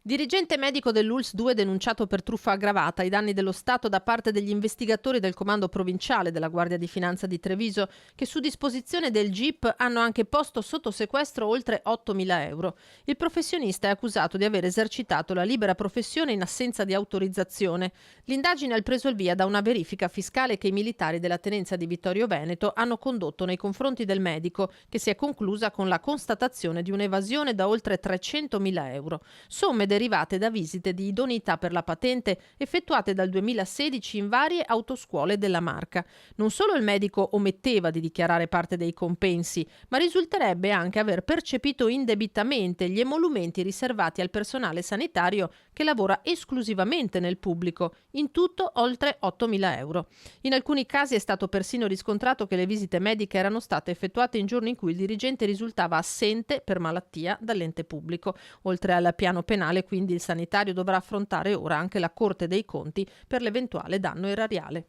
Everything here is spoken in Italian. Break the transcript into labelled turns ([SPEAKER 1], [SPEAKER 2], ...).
[SPEAKER 1] Dirigente medico dell'ULSS 2 denunciato per truffa aggravata ai danni dello Stato da parte degli investigatori del comando provinciale della Guardia di Finanza di Treviso, che su disposizione del GIP hanno anche posto sotto sequestro oltre 8.000 euro. Il professionista è accusato di aver esercitato la libera professione in assenza di autorizzazione. L'indagine ha preso il via da una verifica fiscale che i militari della tenenza di Vittorio Veneto hanno condotto nei confronti del medico, che si è conclusa con la constatazione di un'evasione da oltre 300.000 euro. Somme derivate da visite di idoneità per la patente effettuate dal 2016 in varie autoscuole della Marca. Non solo il medico ometteva di dichiarare parte dei compensi, ma risulterebbe anche aver percepito indebitamente gli emolumenti riservati al personale sanitario che lavora esclusivamente nel pubblico, in tutto oltre 8.000 euro. In alcuni casi è stato persino riscontrato che le visite mediche erano state effettuate in giorni in cui il dirigente risultava assente per malattia dall'ente pubblico. Oltre al piano penale, quindi il sanitario dovrà affrontare ora anche la Corte dei Conti per l'eventuale danno erariale.